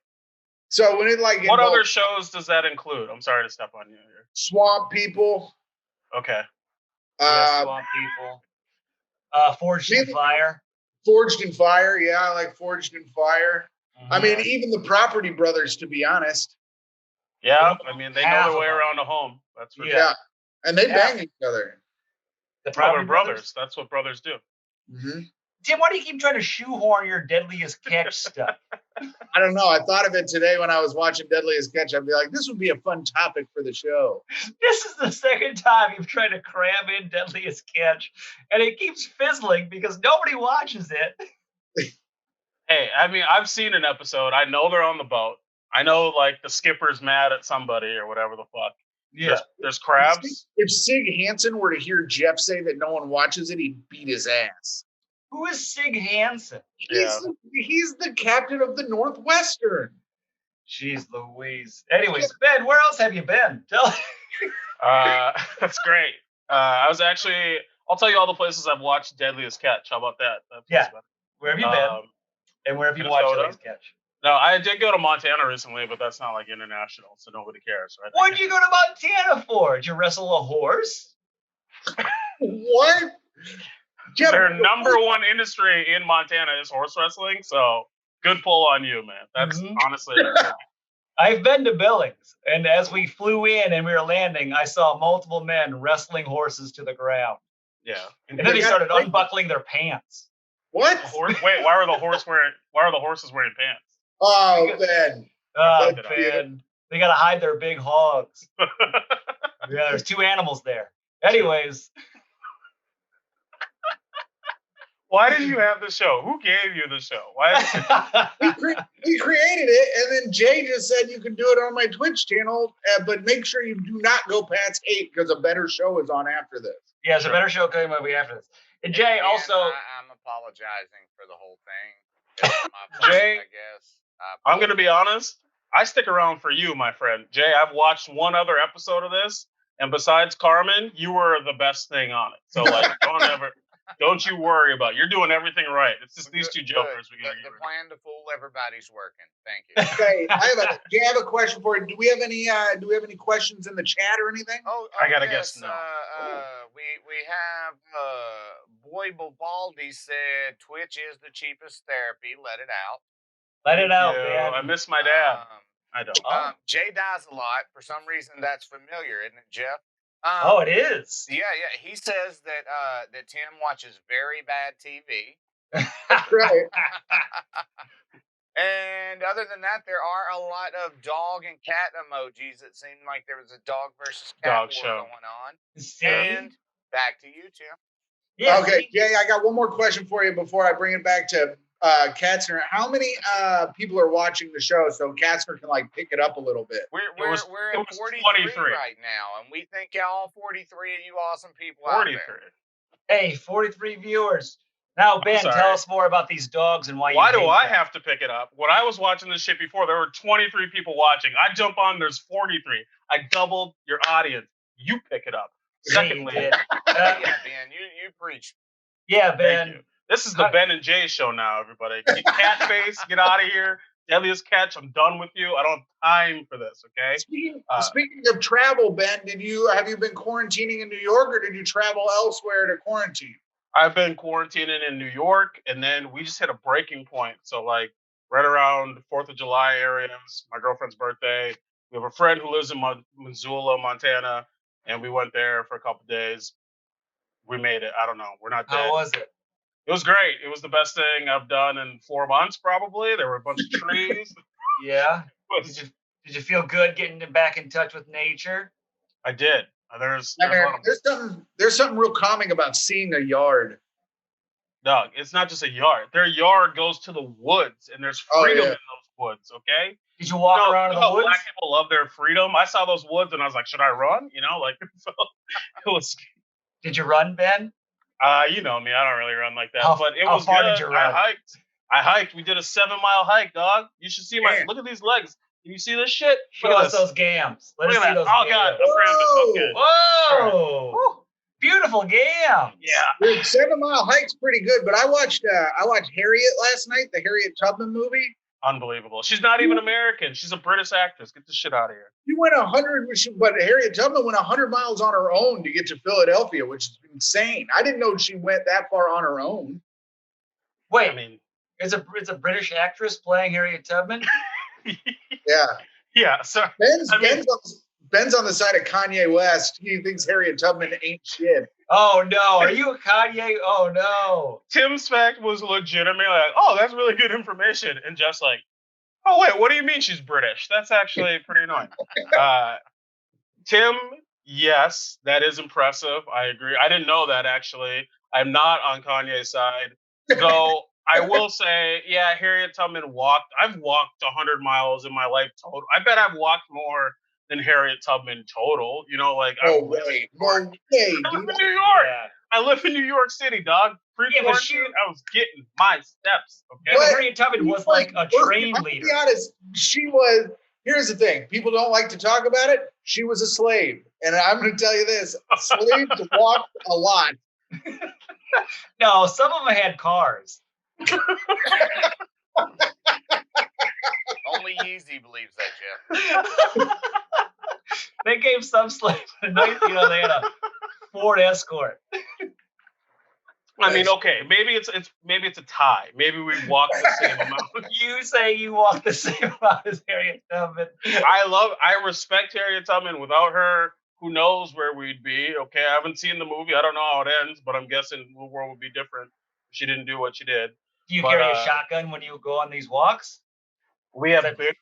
So when it what other shows does that include? I'm sorry to step on you here. Swamp People. Okay. Swamp People. Forged in Fire. Forged in Fire, yeah, I like Forged in Fire. Mm-hmm. I mean, even the Property Brothers, to be honest. Yeah, I mean, they know their way around a home. That's for sure. Yeah, and they bang each other. The Property brothers. That's what brothers do. Mm-hmm. Tim, why do you keep trying to shoehorn your Deadliest Catch stuff? I don't know. I thought of it today when I was watching Deadliest Catch. I'd be like, this would be a fun topic for the show. This is the second time you've tried to cram in Deadliest Catch, and it keeps fizzling because nobody watches it. Hey, I mean, I've seen an episode. I know they're on the boat. I know, the skipper's mad at somebody or whatever the fuck. Yeah. There's crabs. If Sig Hansen were to hear Jeff say that no one watches it, he'd beat his ass. Who is Sig Hansen? He's the captain of the Northwestern. Jeez Louise. Anyways, Ben, where else have you been? Tell That's great. I'll tell you all the places I've watched Deadliest Catch. How about that? Where have you been? And where have you watched Deadliest Catch? No, I did go to Montana recently, but that's not international, so nobody cares, right? What did you go to Montana for? Did you wrestle a horse? What? Jeff, their number one industry in Montana is horse wrestling, so good pull on you, man. That's honestly. I've been to Billings, and as we flew in and we were landing, I saw multiple men wrestling horses to the ground. Yeah, and then they started unbuckling their pants. What? Wait, why are the horses wearing pants? Oh, Ben. Oh, Ben. They got to hide their big hogs. Yeah, there's two animals there. Anyways. Why did you have the show? Who gave you the show? Why? We created it, and then Jay just said you can do it on my Twitch channel, but make sure you do not go past 8 because a better show is on after this. Yeah, there's a better show coming up after this. And Jay, also... I'm apologizing for the whole thing. It's my Jay, I guess. I'm going to be honest. I stick around for you, my friend. Jay, I've watched one other episode of this, and besides Carmen, you were the best thing on it. So, don't you worry about it. You're doing everything right. It's just these two jokers. The plan to fool everybody's working. Thank you. Okay, I have a question for you. Do we have any questions in the chat or anything? Oh, I gotta guess no. We have Boy Baldi said Twitch is the cheapest therapy. Let it out. Let it out, man. I miss my dad. I don't. Jay dies a lot. For some reason, that's familiar, isn't it, Jeff? It is. Yeah. He says that Tim watches very bad TV. Right. And other than that, there are a lot of dog and cat emojis. It seemed like there was a dog versus cat war going on. And back to you, Tim. Yeah, okay, Jay, I got one more question for you before I bring it back to Katzner. How many people are watching the show so Katzner can pick it up a little bit? We're at 43 right now, and we thank all 43 of you awesome people 43. Out there. Hey, 43 viewers. Now, Ben, tell us more about these dogs and why do I have to pick it up? When I was watching this shit before, there were 23 people watching. I jump on, there's 43. I doubled your audience. You pick it up. Secondly, Ben, you preach. Yeah, Ben. Thank you. This is the Ben and Jay show now, everybody. Catface, get out of here. Deadliest Catch, I'm done with you. I don't have time for this, okay? Speaking of travel, Ben, have you been quarantining in New York or did you travel elsewhere to quarantine? I've been quarantining in New York, and then we just hit a breaking point. So, right around 4th of July area, it was my girlfriend's birthday. We have a friend who lives in Missoula, Montana, and we went there for a couple of days. We made it. I don't know. We're not dead. How was it? It was great. It was the best thing I've done in 4 months, probably. There were a bunch of trees. Yeah. It was- Did you feel good getting back in touch with nature? I did. There's a lot of, There's something real calming about seeing a yard. Doug, it's not just a yard. Their yard goes to the woods, and there's freedom in those woods. Okay. Did you walk around in the woods? Black people love their freedom. I saw those woods, and I was like, should I run? You know, like so it was. Did you run, Ben? You know me. I don't really run like that, but it how was far good. Did you run? I hiked. We did a 7-mile hike, dog. You should see look at these legs. Can you see this shit? Show us those gams. Let us see those gams. God, I'm cramping. Okay. Whoa! Right. Beautiful gams. Yeah. Dude, 7-mile hike's pretty good, but I watched Harriet last night, the Harriet Tubman movie. Unbelievable. She's not even American. She's a British actress. Get the shit out of here. She went 100, but Harriet Tubman went 100 miles on her own to get to Philadelphia, which is insane. I didn't know she went that far on her own. Wait, I mean, it's a British actress playing Harriet Tubman? Yeah. Yeah. So Ben's on the side of Kanye West. He thinks Harriet Tubman ain't shit. Oh no! Are you a Kanye? Oh no! Tim's fact was legitimately like, oh, that's really good information, and just like, oh wait, what do you mean she's British? That's actually pretty annoying. Tim, yes, that is impressive. I agree. I didn't know that actually. I'm not on Kanye's side, though. I will say, yeah, Harriet Tubman walked. I've walked 100 miles in my life total. I bet I've walked more than Harriet Tubman total. You know, like I live in New York. Yeah. I live in New York City, dog. Pre-quarantine, I was getting my steps. Okay, Harriet Tubman was like a train leader. To be honest, she was. Here's the thing: people don't like to talk about it. She was a slave, and I'm going to tell you this: slaves walked a lot. No, some of them had cars. Only Yeezy believes that, Jeff. They gave some slaves a nice, they had a Ford Escort. I mean, okay, maybe it's a tie. Maybe we walk the same amount. You say you walk the same amount as Harriet Tubman. I respect Harriet Tubman. Without her, who knows where we'd be? Okay, I haven't seen the movie. I don't know how it ends, but I'm guessing the world would be different if she didn't do what she did. Do you carry a shotgun when you go on these walks? We have big.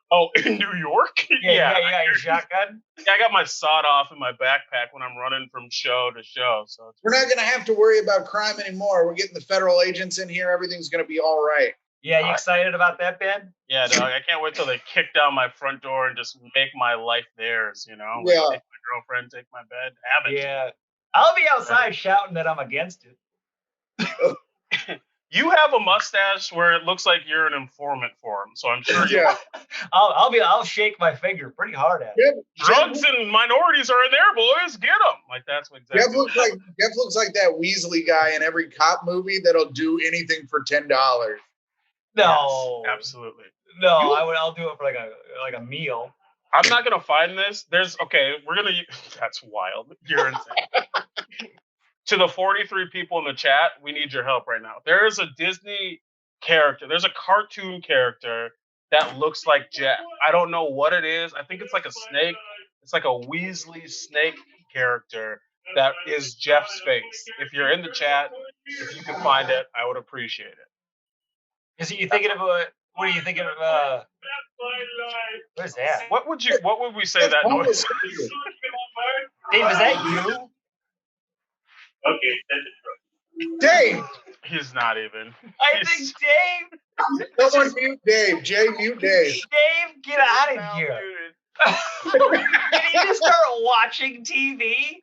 Oh, in New York? Yeah, you got your shotgun? Yeah, I got my sawed off in my backpack when I'm running from show to show. So we're not going to have to worry about crime anymore. We're getting the federal agents in here. Everything's going to be all right. Yeah, you excited about that, Ben? Yeah, dog. I can't wait till they kick down my front door and just make my life theirs, you know? Yeah. Take my girlfriend, take my bed, have it. Yeah. I'll be outside shouting that I'm against it. You have a mustache where it looks like you're an informant for him, so I'm sure you. Yeah. I'll shake my finger pretty hard at it. Drugs and minorities are in there, boys. Get them. Like that's what exactly. Jeff looks like that Weasley guy in every cop movie that'll do anything for $10. No, yes, absolutely. No, I'll do it for like a meal. I'm not gonna find this. We're gonna. That's wild. You're insane. To the 43 people in the chat, we need your help right now. There is a Disney character. There's a cartoon character that looks like Jeff. I don't know what it is. I think it's like a snake. It's like a Weasley snake character that is Jeff's face. If you're in the chat, if you can find it, I would appreciate it. Is you thinking of what are you thinking of? What is that? What would we say that noise? Dave, is that you? Okay, Dave. He's not even. I think Dave. Someone mute Dave. Jay, mute Dave. Dave, get out of here. Did he just start watching TV?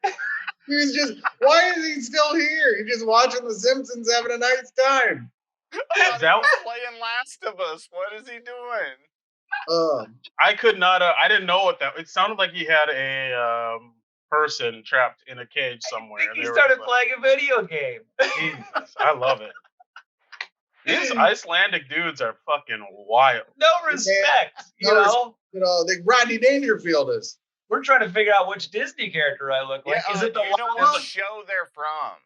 He's just. Why is he still here? He's just watching The Simpsons, having a nice time. He's playing Last of Us. What is he doing? I could not. I didn't know what that. It sounded like he had a person trapped in a cage somewhere. I think he started playing a video game. Jesus, I love it. These Icelandic dudes are fucking wild. No respect, you know. Like Rodney Dangerfield is. We're trying to figure out which Disney character I look like. Yeah, is it the what show they're from?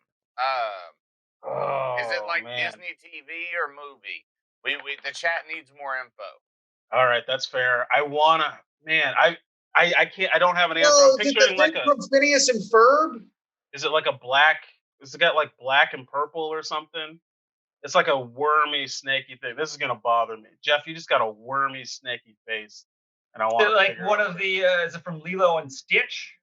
Is it like Disney TV or movie? The chat needs more info. All right, that's fair. I can't. I don't have an answer. I'm picturing like from Phineas and Ferb. Is it like a black It's got like black and purple or something. It's like a wormy, snaky thing. This is gonna bother me, Jeff. You just got a wormy, snaky face, and I want to Like figure one out. of the is it from Lilo and Stitch?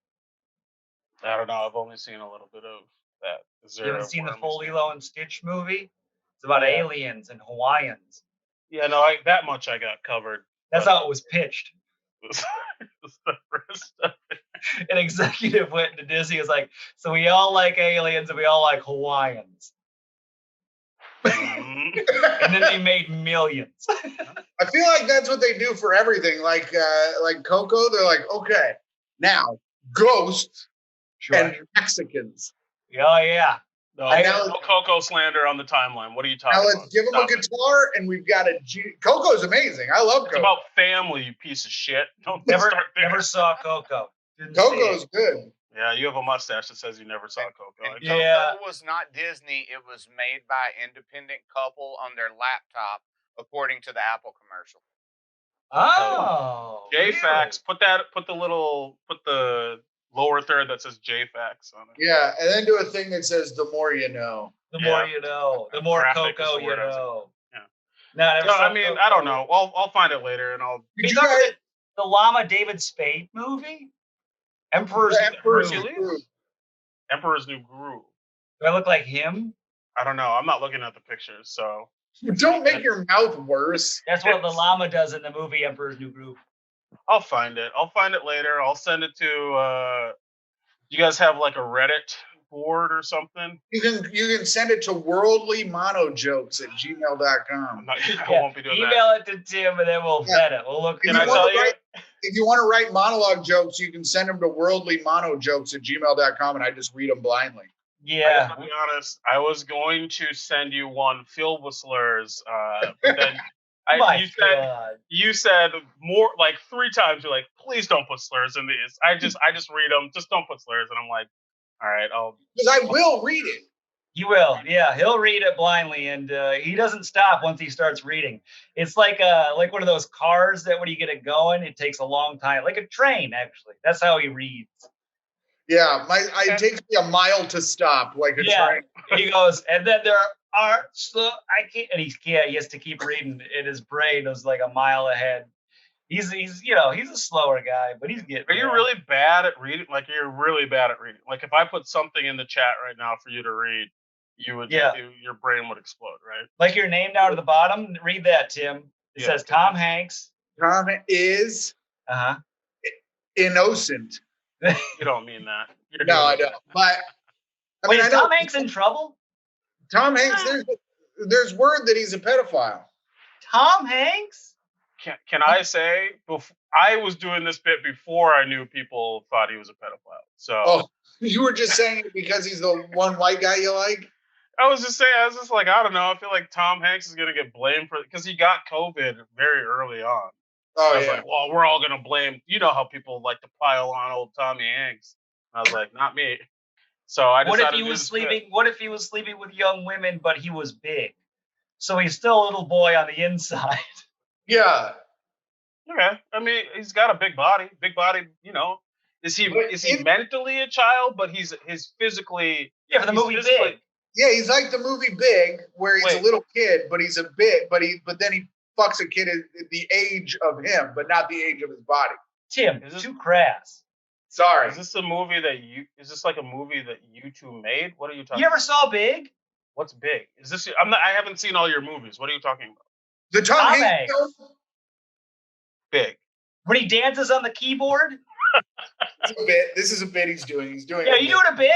I don't know. I've only seen a little bit of that. Is You there haven't a seen the wormy full snake? Lilo and Stitch movie? It's about Yeah. aliens and Hawaiians. Yeah, no, that much I got covered. That's but how it was pitched. the rest of it. An executive went to Disney. Was like, so we all like aliens and we all like Hawaiians. Mhm. And then they made millions. I feel like that's what they do for everything. Like Coco, they're like, okay, now ghosts and Mexicans. Oh yeah. No, now- no Coco slander on the timeline. What are you talking Now about? let's give them Stop a it. guitar, and we've got a Coco's amazing. I love It's Coco. about family, you piece of shit. Don't Never start there. never saw Coco. Didn't see Coco's it. good. Yeah, you have a mustache that says you never saw Coco. And Yeah. Coco was not Disney. It was made by an independent couple on their laptop, according to the Apple commercial. Oh. JFAX, put the lower third that says JFAX on it. Yeah, and then do a thing that says "the more you know." The more Yeah. you know. The more Graphic is Coco the you word I was know. Yeah. No, I never No, saw I mean, Coco. I don't know. I'll find it later, and I'll. Did You you talking guys? the Llama David Spade movie? Emperor's Emperor's Groove. New Groove. Emperor's New Groove. Do I look like him? I don't know. I'm not looking at the pictures, so. Don't make your mouth worse. That's what the llama does in the movie Emperor's New Groove. I'll find it. I'll find it later. I'll send it to. You guys have like a Reddit board or something? You can send it to worldlymonojokes@gmail.com. I won't be doing that. Email it to Tim and then we'll vet it. We'll look Can at I it. tell you? If you want to write monologue jokes, you can send them to worldlymonojokes@gmail.com, and I just read them blindly. I Yeah. gotta be honest. I was going to send you one filled with slurs, but then you said more like 3 times. You're like, please don't put slurs in these. I just read them. Just don't put slurs. And I'm like, all right, Because I will read it. He will. Yeah, he'll read it blindly, and he doesn't stop once he starts reading. It's like one of those cars that when you get it going, it takes a long time, like a train. Actually, that's how he reads. Yeah, it takes me a mile to stop, like a train. He goes, and then there are I can't, and he has to keep reading. And his brain is like a mile ahead. He's a slower guy, but he's getting. Are you really bad at reading? Like you're really bad at reading. Like if I put something in the chat right now for you to read, you would your brain would explode, right? Like your name down to the bottom. Read that, Tim. It says Tom Hanks. Tom is innocent. You don't mean that. No, I don't. But I mean, is I know Tom Hanks in trouble? Tom Hanks. There's word that he's a pedophile. Tom Hanks? Can I say? I was doing this bit before I knew people thought he was a pedophile. So you were just saying it because he's the one white guy you like? I was just like, I don't know. I feel like Tom Hanks is gonna get blamed for it because he got COVID very early on. I was like, well, we're all gonna blame. You know how people like to pile on old Tommy Hanks. I was like, not me. So I decided. What if he was sleeping? What if he was sleeping with young women, but he was big? So he's still a little boy on the inside. Yeah. Okay. I mean, he's got a big body. Big body. You know, is he mentally a child? But he's physically. Yeah, for the movie Big. Yeah, he's like the movie Big, where he's a little kid, but he's a bit, but then he fucks a kid at the age of him, but not the age of his body. Tim, too crass. Sorry. Is this a movie is this like a movie that you two made? What are you talking You ever saw Big? What's Big? Is this I haven't seen all your movies. What are you talking about? The Tom Hanks film? Big. When he dances on the keyboard? It's a bit. This is a bit he's doing. He's doing you doing a bit?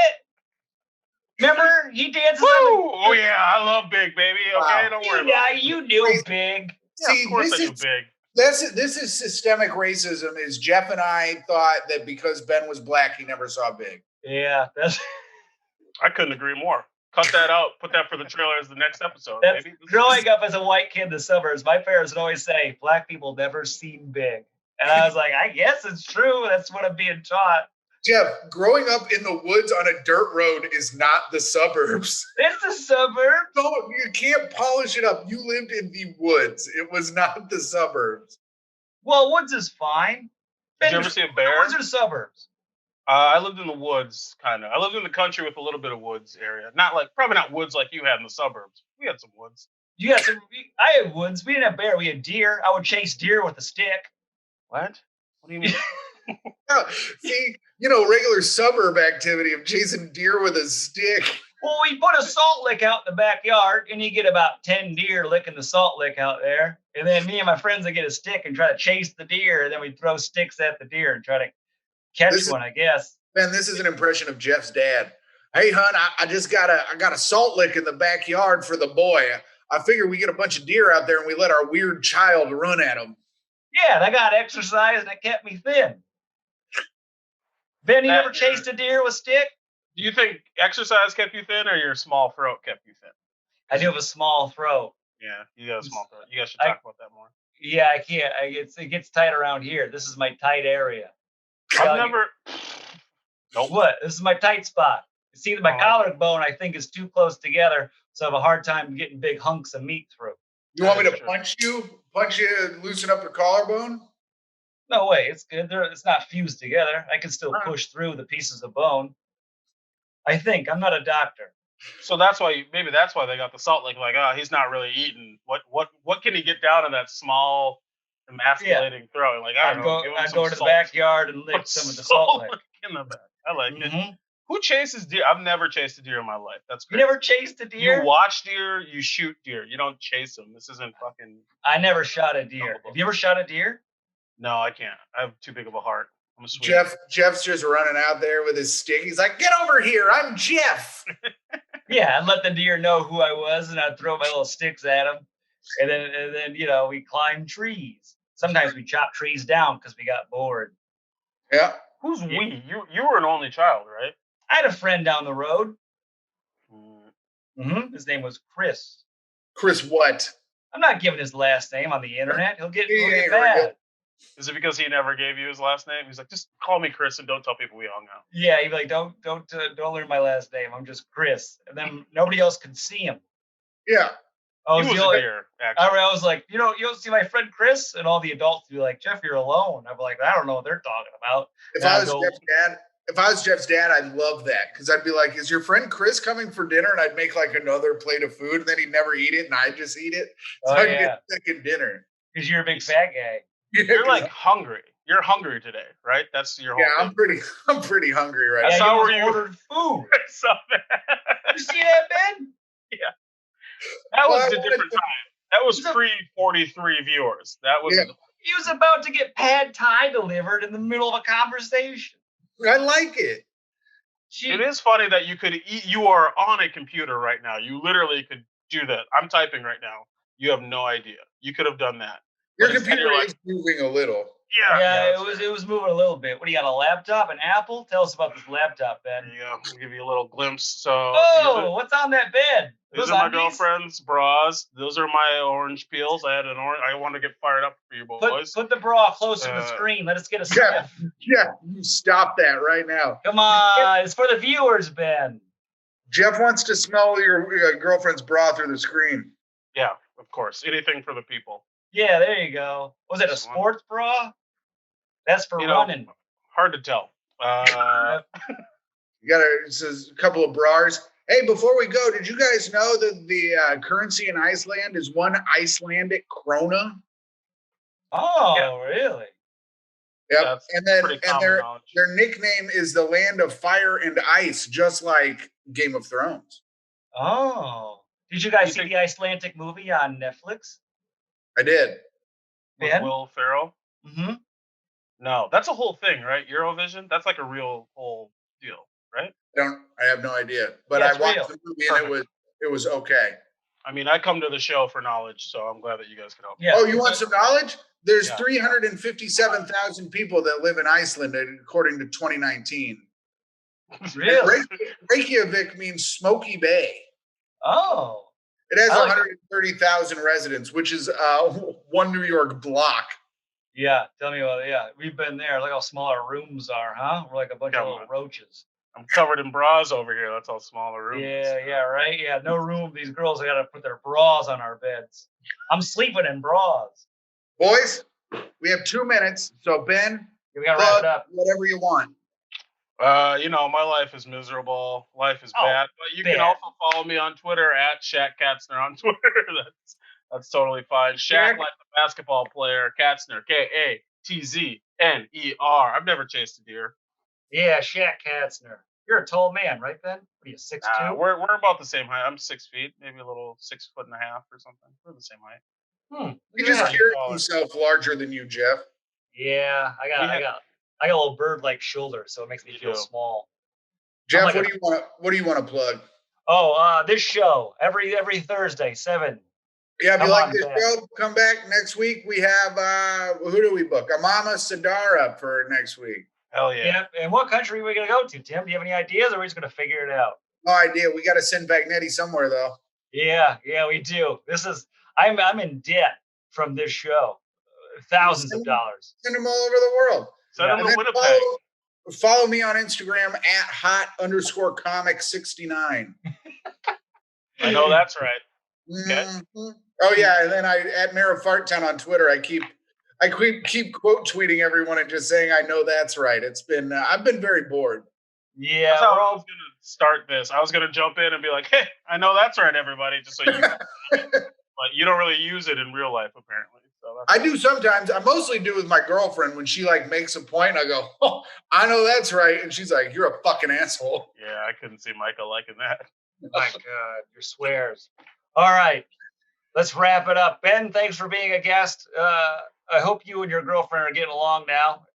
Remember, he dances on the... Oh, yeah, I love Big, baby. Okay, don't worry about it. You knew Big. See, of course I knew Big. This is systemic racism. Is Jeff and I thought that because Ben was black, he never saw Big. Yeah, that's... I couldn't agree more. Cut that out. Put that for the trailer as the next episode. Baby. Growing up as a white kid in the suburbs, my parents would always say, black people never seen Big. And I was like, I guess it's true. That's what I'm being taught. Jeff, growing up in the woods on a dirt road is not the suburbs. It's the suburbs. No, you can't polish it up. You lived in the woods. It was not the suburbs. Well, woods is fine. Did you ever see a bear? Woods are suburbs. I lived in the woods, kind of. I lived in the country with a little bit of woods area. Probably not woods like you had in the suburbs. We had some woods. You got some. I had woods. We didn't have bear. We had deer. I would chase deer with a stick. What? What do you mean? See, regular suburb activity of chasing deer with a stick. Well, we put a salt lick out in the backyard, and you get about 10 deer licking the salt lick out there. And then me and my friends would get a stick and try to chase the deer, and then we'd throw sticks at the deer and try to catch one, I guess. Ben, this is an impression of Jeff's dad. Hey, hon, I just got a salt lick in the backyard for the boy. I figure we get a bunch of deer out there and we let our weird child run at them. Yeah, that got exercise and it kept me thin. Ben, you ever chased a deer with a stick? Do you think exercise kept you thin or your small throat kept you thin? I do have a small throat. Yeah, you got a small throat. You guys should talk about that more. Yeah, I can't. It gets tight around here. This is my tight area. I've never. Nope. What? This is my tight spot. See, my collarbone, I think, is too close together, so I have a hard time getting big hunks of meat through. You want me to punch you, loosen up your collarbone? No way. It's good. It's not fused together. I can still push through the pieces of bone. I think. I'm not a doctor. So maybe that's why they got the salt lick. Like, he's not really eating. What can he get down in that small, emasculating throat? Like, I don't know. I'd go to the backyard and lick some of the salt lick. In the back. I like it. Who chases deer? I've never chased a deer in my life. That's crazy. You never chased a deer? You watch deer, you shoot deer. You don't chase them. This isn't fucking. I never shot a deer. Have you ever shot a deer? No, I can't. I have too big of a heart. I'm a sweet. Jeff's just running out there with his stick. He's like, "Get over here! I'm Jeff." Yeah, I'd let the deer know who I was, and I'd throw my little sticks at him, and then we climbed trees. Sometimes we chopped trees down because we got bored. Yeah. Who's we? You were an only child, right? I had a friend down the road. His name was Chris. Chris what? I'm not giving his last name on the internet. He'll get mad. Is it because he never gave you his last name? He's like, just call me Chris and don't tell people we hung out. Yeah, he'd be like, don't learn my last name. I'm just Chris. And then nobody else could see him. Yeah. He was there, actually. I was like, you don't see my friend Chris? And all the adults would be like, Jeff, you're alone. I'm like, I don't know what they're talking about. If I was Jeff's dad, I'd love that because I'd be like, is your friend Chris coming for dinner? And I'd make like another plate of food and then he'd never eat it and I'd just eat it. So I'd get second dinner. Because you're a big fat guy. You're like hungry. You're hungry today, right? That's your whole thing. I'm pretty hungry right now. I saw where you ordered food. I saw that. You see that, Ben? Yeah. That was a different time. That was pre-43 viewers. That was. Yeah. He was about to get pad thai delivered in the middle of a conversation. I like it. It is funny that you could eat. You are on a computer right now. You literally could do that. I'm typing right now. You have no idea. You could have done that. Your computer is moving a little. Yeah, it was moving a little bit. What do you got, a laptop, an Apple? Tell us about this laptop, Ben. Yeah, I'll give you a little glimpse. So, what's on that bed? These are my girlfriend's bras. Those are my orange peels. I had an orange. I want to get fired up for you boys. Put the bra closer to the screen. Let us get a sniff. Yeah, you stop that right now. Come on, it's for the viewers, Ben. Jeff wants to smell your girlfriend's bra through the screen. Yeah, of course. Anything for the people. Yeah, there you go. Was it a sports bra? That's for running. Hard to tell. You got a couple of bras. Hey, before we go, did you guys know that the currency in Iceland is one Icelandic krona? Oh, really? Yep. That's and their nickname is the land of fire and ice, just like Game of Thrones. Oh. Did you guys see the Icelandic movie on Netflix? I did. With Will Ferrell? Mm-hmm. No, that's a whole thing, right? Eurovision? That's like a real whole deal, right? I have no idea. But I watched the movie and it was okay. I mean, I come to the show for knowledge, so I'm glad that you guys can help me. Yeah. Oh, you want some knowledge? There's 357,000 people that live in Iceland, according to 2019. Really? Reykjavik means Smoky Bay. Oh. It has 130,000 residents, which is one New York block. Yeah, tell me about it. Yeah, we've been there. Look how small our rooms are, huh? We're like a bunch of little roaches. I'm covered in bras over here. That's how small the room is. Yeah, right? Yeah, no room. These girls got to put their bras on our beds. I'm sleeping in bras. Boys, we have 2 minutes. So, Ben, we got to wrap it up. Whatever you want. My life is miserable. Life is Oh, bad. But you can bad. also follow me on Twitter at Shaq Katzner on Twitter. That's totally fine. Shaq Shaq? like the basketball player. Katzner, Katzner. I've never chased a deer. Yeah, Shaq Katzner. You're a tall man, right, Ben? What are you, 6'2"? We're about the same height. I'm 6 feet, maybe a little 6'1.5" or something. We're the same height. He Look just at that. carries taller. himself larger than you, Jeff. Yeah, I got a little bird-like shoulder, so it makes me You feel do. small. Jeff, like what do you want to plug? Oh, this show every Thursday, 7. Yeah, if you Come like on this back. show, come back next week. We have who do we book? Amama Sadara for next week. Hell yeah. Yeah, and what country are we gonna go to, Tim? Do you have any ideas, or are we just gonna figure it out? No idea. We got to send Vagnetti somewhere though. Yeah, we do. I'm in debt from this show, thousands of dollars. Send them all over the world. Send Yeah. them And to then Winnipeg. follow me on Instagram at hot_comic69. I know that's right. Okay. Mhm. Oh yeah, and then I at Mayor of Farttown on Twitter. I keep quote tweeting everyone and just saying I know that's right. It's been I've been very bored. Yeah, That's how I was gonna start this. I was gonna jump in and be like, "Hey, I know that's right, everybody," just so you. But you don't really use it in real life, apparently. So I do sometimes. I mostly do with my girlfriend when she like makes a point. I go, "Oh, I know that's right," and she's like, "You're a fucking asshole." yeah, I couldn't see Michael liking that. My God, your swears. All right, let's wrap it up. Ben, thanks for being a guest. I hope you and your girlfriend are getting along now.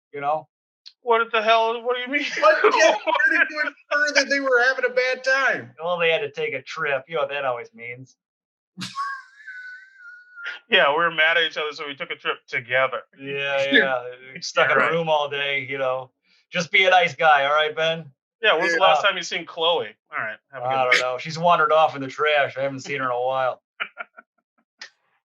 What the hell? What do you mean? But yeah, pretty good for that they were having a bad time. Well, they had to take a trip. You know what that always means. Yeah, we were mad at each other, so we took a trip together. Yeah. Stuck in Right. a room all day. Just be a nice guy. All right, Ben. Yeah, when's the last time you seen Chloe? All right, have a good I don't night. know. She's wandered off in the trash. I haven't seen her in a while.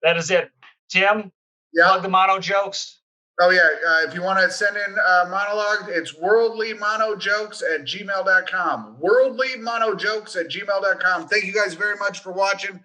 That is it. Tim, Yeah. plug the mono jokes. Oh yeah. If you want to send in monologue, it's worldlymonojokes@gmail.com. Worldlymonojokes@gmail.com. Thank you guys very much for watching.